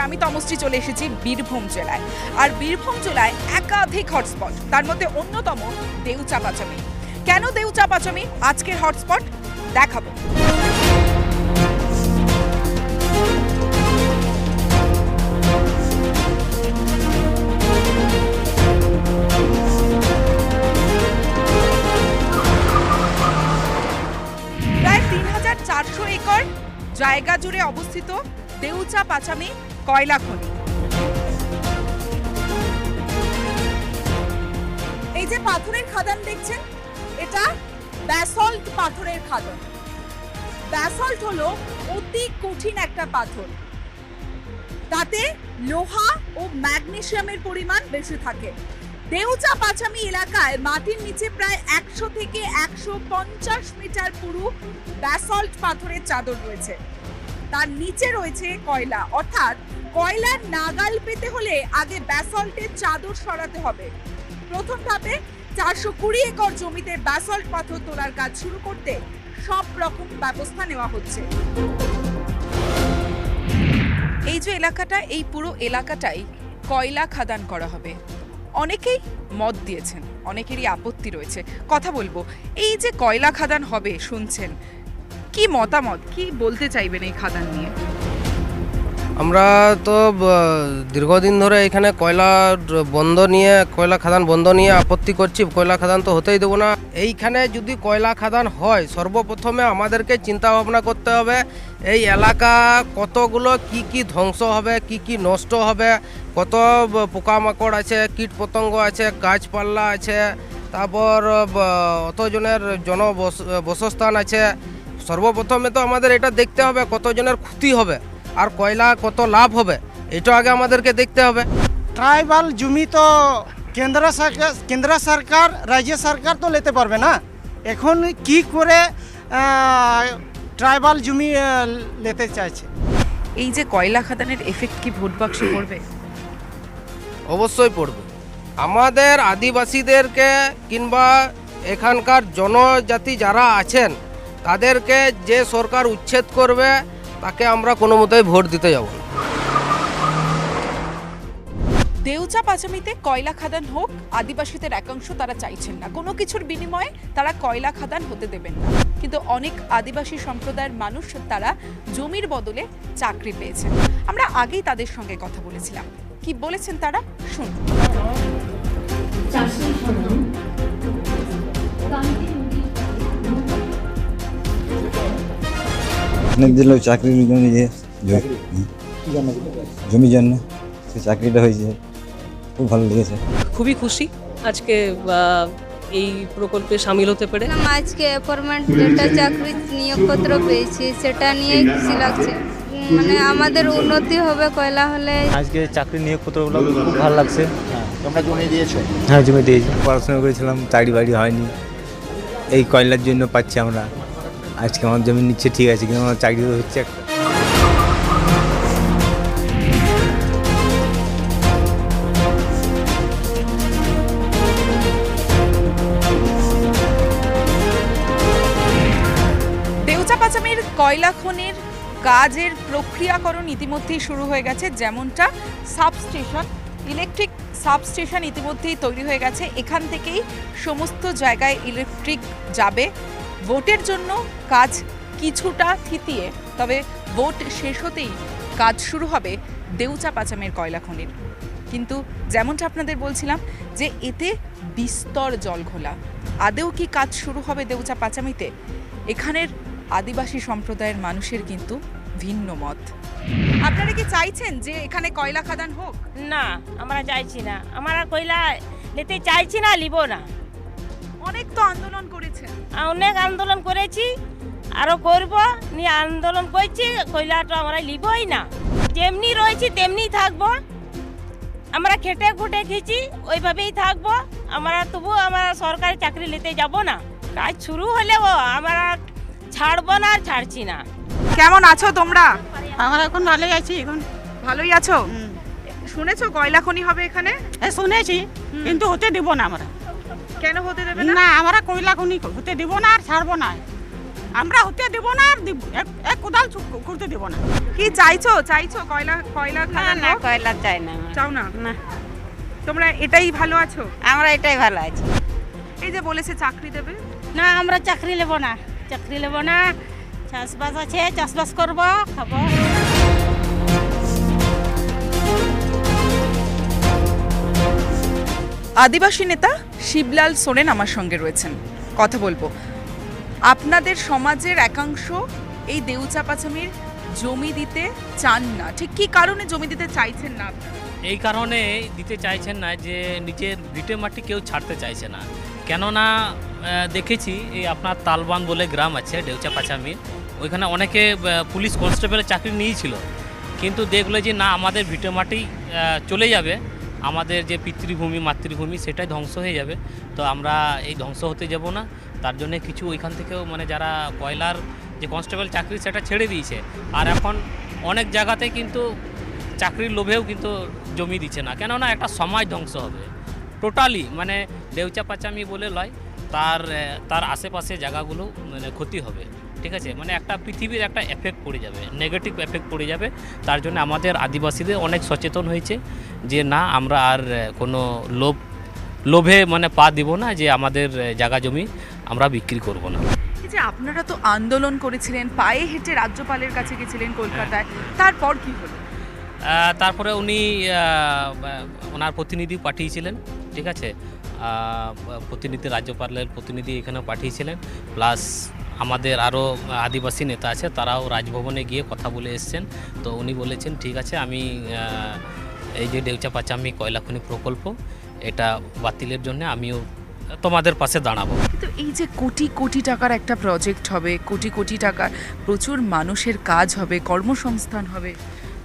আমি তমশ্রী চলে এসেছি বীরভূম জেলায়। আর বীরভূম জেলায় একাধিক হটস্পট, তার মধ্যে অন্যতম দেউচাপাচামি। কেন দেউচাপাচামি আজকের হটস্পট দেখাবো। প্রায় ৩,৪০০ একর জায়গা জুড়ে অবস্থিত দেউচাপাচামি কয়লা খনি। এই যে পাথরের খাদান দেখছেন, এটা ব্যাসল্ট পাথরের খাদান। ব্যাসল্ট হলো অতি কঠিন একটা পাথর, তাতে লোহা ও ম্যাগনেসিয়ামের পরিমাণ বেশি থাকে। দেউচাপাচামি এলাকায় মাটির নিচে প্রায় ১০০ থেকে ১৫০ মিটার পুরু ব্যাসল্ট পাথরের চাদর রয়েছে। তার নিচে রয়েছে কয়লা, অর্থাৎ কয়লার নাগাল পেতে হলে আগে ব্যাসল্টের চাদর সরাতে হবে। প্রথম ধাপে ৪২০ একর জমিতে ব্যাসল্ট পাথর তোলার কাজ শুরু করতে সব রকম ব্যবস্থা নেওয়া হচ্ছে। এই যে এলাকাটা, এই পুরো এলাকাটাই কয়লা খাদান করা হবে। অনেকেই মত দিয়েছেন, অনেকেরই আপত্তি রয়েছে। কথা বলবো, এই যে কয়লা খাদান হবে শুনছেন, কি মতামত, কি বলতে চাইবেন এই খাদান নিয়ে? আমরা তো দীর্ঘদিন ধরে এখানে কয়লা খাদান বন্ধ নিয়ে আপত্তি করছি। কয়লা খাদান তো হতেই দেবো না। এইখানে যদি কয়লা খাদান হয়, সর্বপ্রথমে আমাদেরকে চিন্তা ভাবনা করতে হবে এই এলাকা কতগুলো কি ধ্বংস হবে, কি নষ্ট হবে, কত পোকামাকড় আছে, কীট পতঙ্গ আছে, গাছপালা আছে, তারপর অতজনের বসস্থান আছে। সর্বপ্রথমে তো আমাদের এটা দেখতে হবে কতজনের ক্ষতি হবে আর কয়লা কত লাভ হবে, এটা আগে আমাদেরকে দেখতে হবে। ট্রাইবাল জমি তো কেন্দ্র সরকার রাজ্য সরকার তো নিতে পারবে না। এখন কি করে ট্রাইবাল জমি নিতে চাইছে? এই যে কয়লা খাদানের এফেক্ট কি ভোট বাক্সে পড়বে? অবশ্যই পড়বে। আমাদের আদিবাসীদেরকে কিংবা এখানকার জনজাতি যারা আছেন তাদেরকে যে সরকার উচ্ছেদ করবে তাকে আমরা কোনো মতেই ভোট দিতে যাব না। দেউচাপাচামিতে কয়লা খাদান হোক, আদিবাসীদের একাংশ তারা চাইছেন না। কোনো কিছুর বিনিময়ে তারা কয়লা খাদান হতে দেবেন না। কিন্তু অনেক আদিবাসী সম্প্রদায়ের মানুষ তারা জমির বদলে চাকরি পেয়েছেন। আমরা আগেই তাদের সঙ্গে কথা বলেছিলাম, কি বলেছেন তারা শুনুন। অনেক দিল চাকরির জমি জন্য সে চাকরিটা হয়েছে, খুব ভালো লেগেছে। খুবই খুশি আজকে এই প্রকল্পে সামিল হতে পেরে। আজকে অ্যাপয়েন্টমেন্ট যেটা চাকরি নিয়োগপত্র পেয়েছি সেটা নিয়ে খুশি লাগছে। মানে আমাদের উন্নতি হবে কয়লা হলে। আজকে চাকরি নিয়োগপত্রগুলো খুব ভালো লাগছে। তোমরা জমি দিয়েছো? হ্যাঁ, জমি দিয়েছি। পড়াশোনা করেছিলাম, চাকরি বাড়ি হয়নি, এই কয়লার জন্য পাচ্ছি আমরা। আজকে আমার জমি নিচ্ছে ঠিক আছে, কিন্তু আমার চাকরি হচ্ছে একটা। দেউচাপাচামির কয়লা খনির কাজের প্রক্রিয়াকরণ ইতিমধ্যেই শুরু হয়ে গেছে। যেমনটা সাবস্টেশন, ইলেকট্রিক সাবস্টেশন ইতিমধ্যেই তৈরি হয়ে গেছে। এখান থেকেই সমস্ত জায়গায় ইলেকট্রিক যাবে। ভোটের জন্য কাজ কিছুটা থিতিয়ে, তবে ভোট শেষ হতেই কাজ শুরু হবে দেউচাপাচামির কয়লা খনির। কিন্তু যেমনটা আপনাদের বলছিলাম যে এতে বিস্তর জল ঘোলা। আদেও কি কাজ শুরু হবে দেউচাপাচামিতে? এখানের আদিবাসী সম্প্রদায়ের মানুষের কিন্তু ভিন্ন মত। আপনারা কি চাইছেন যে এখানে কয়লা খাদান হোক? না, আমরা চাইছি না। আমরা কয়লা নিতে চাইছি না, লিব না। অনেক তো আন্দোলন করেছেন। অনেক আন্দোলন করেছি, আরো করব, নিয়ে আন্দোলন করছি। কয়লাটা আমরা লিবই না। যেমনি রয়েছি তেমনি থাকবো। আমরা খেটে খুটে খেয়েছি, ওইভাবেই থাকবো। আমরা তবু আমরা সরকারি চাকরি নিতে যাব না। কাজ শুরু হলেও আমরা ছাড়বো না, আর ছাড়ছি না। কেমন আছো তোমরা? আমরা এখন ভালোই আছি। এখন ভালোই আছো? শুনেছো কয়লা খনি হবে এখানে? শুনেছি, কিন্তু হতে দিব না আমরা। কেন হতে দেবে না? আমরা কয়লা খনি হতে দিব না আর ছাড়বো না। আমরা হতে দেব না, আর এক কোদাল করতে দেব না। কি চাইছো কয়লা খাদান হোক? কয়লা চাই না চাও না? না, তোমরা এটাই ভালো আছো? আমরা এটাই ভালো আছি। এই যে বলেছে চাকরি দেবে, না, আমরা চাকরি নেব না, চাকরি নেব না। চাষবাস আছে, চাষবাস করব, খাবো। আদিবাসী নেতা শিবলাল সোরেন আমার সঙ্গে রয়েছেন, কথা বলবো। আপনাদের সমাজের একাংশ এই দেউচাপাচামির জমি দিতে চান না, ঠিক কি কারণে জমি দিতে চাইছেন না আপনারা? এই কারণে দিতে চাইছেন না যে নিজের ভিটে মাটি কেউ ছাড়তে চাইছে না। কেননা দেখেছি এই আপনার তালবান বলে গ্রাম আছে দেউচাপাচামির, ওইখানে অনেকে পুলিশ কনস্টেবলের চাকরি নিয়েছিল, কিন্তু দেখলো যে না, আমাদের ভিটে মাটি চলে যাবে, আমাদের যে পিতৃভূমি মাতৃভূমি সেটাই ধ্বংস হয়ে যাবে, তো আমরা এই ধ্বংস হতে যাব না। তার জন্য কিছু ওইখান থেকেও মানে যারা কয়লার যে কনস্টেবল চাকরি সেটা ছেড়ে দিয়েছে, আর এখন অনেক জায়গাতে কিন্তু চাকরির লোভেও কিন্তু জমি দিচ্ছে না, কেননা একটা সমাজ ধ্বংস হবে টোটালি। মানে দেউচাপাচামি বলে লয়, তার আশেপাশে জায়গাগুলো মানে ক্ষতি হবে, ঠিক আছে? মানে একটা পৃথিবীর একটা এফেক্ট পড়ে যাবে, নেগেটিভ এফেক্ট পড়ে যাবে। তার জন্য আমাদের আদিবাসীদের অনেক সচেতন হয়েছে যে না, আমরা আর কোনো লোভে মানে পা দিব না, যে আমাদের জায়গা জমি আমরা বিক্রি করব না। এই যে আপনারা তো আন্দোলন করেছিলেন, পায়ে হেঁটে রাজ্যপালের কাছে গেছিলেন কলকাতায়, তারপর কি হলো? তারপরে উনি ওনার প্রতিনিধি পাঠিয়েছিলেন, ঠিক আছে? প্রতিনিধি, রাজ্যপালের প্রতিনিধি এখানে পাঠিয়েছিলেন, প্লাস আমাদের আরও আদিবাসী নেতা আছে, তারাও রাজভবনে গিয়ে কথা বলে এসছেন। তো উনি বলেছেন ঠিক আছে, আমি এই যে দেউচাপাচামি কয়লা খনি প্রকল্প এটা বাতিলের জন্য আমিও তোমাদের পাশে দাঁড়াবো। কিন্তু এই যে কোটি কোটি টাকার একটা প্রজেক্ট হবে, কোটি কোটি টাকার প্রচুর মানুষের কাজ হবে, কর্মসংস্থান হবে,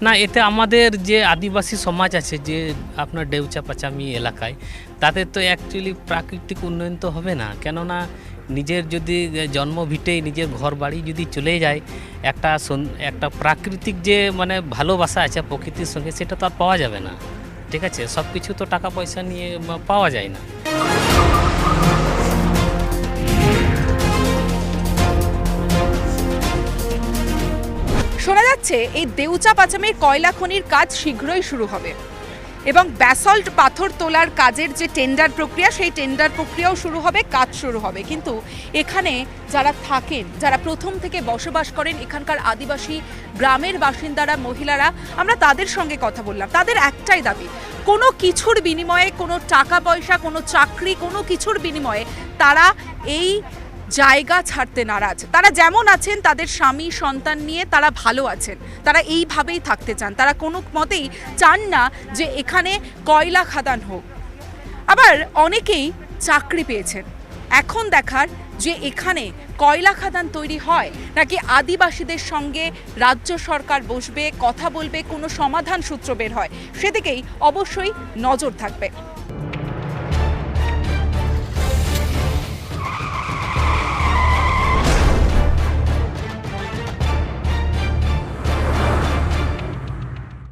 না, এতে আমাদের যে আদিবাসী সমাজ আছে যে আপনার দেউচাপাচামি এলাকায়, তাদের তো অ্যাকচুয়ালি প্রাকৃতিক উন্নয়ন তো হবে না। কেননা নিজের যদি জন্মভিটেই নিজের ঘর বাড়ি যদি চলে যায়, একটা প্রাকৃতিক যে মানে ভালোবাসা আছে প্রকৃতির সঙ্গে, সেটা তো আর পাওয়া যাবে না, ঠিক আছে? সব কিছু তো টাকা পয়সা নিয়ে পাওয়া যায় না। শোনা যাচ্ছে এই দেউচাপাচামির কয়লা খনির কাজ শীঘ্রই শুরু হবে এবং ব্যাসল্ট পাথর তোলার কাজের যে টেন্ডার প্রক্রিয়া, সেই টেন্ডার প্রক্রিয়াও শুরু হবে, কাজ শুরু হবে। কিন্তু এখানে যারা থাকেন, যারা প্রথম থেকে বসবাস করেন, এখানকার আদিবাসী গ্রামের বাসিন্দারা, মহিলারা, আমরা তাদের সঙ্গে কথা বললাম। তাদের একটাই দাবি, কোনো কিছুর বিনিময়ে, কোনো টাকা পয়সা, কোনো চাকরি, কোনো কিছুর বিনিময়ে তারা এই জায়গা ছাড়তে নারাজ। তারা যেমন আছেন, তাদের স্বামী সন্তান নিয়ে তারা ভালো আছেন, তারা এইভাবেই থাকতে চান, তারা কোনো মতেই চান না যে এখানে কয়লা খাদান হোক। আবার অনেকেই চাকরি পেয়েছেন, এখন দেখার যে এখানে কয়লা খাদান তৈরি হয় নাকি আদিবাসীদের সঙ্গে রাজ্য সরকার বসবে, কথা বলবে, কোনো সমাধান সূত্র বের হয়, সেদিকেই অবশ্যই নজর থাকবে।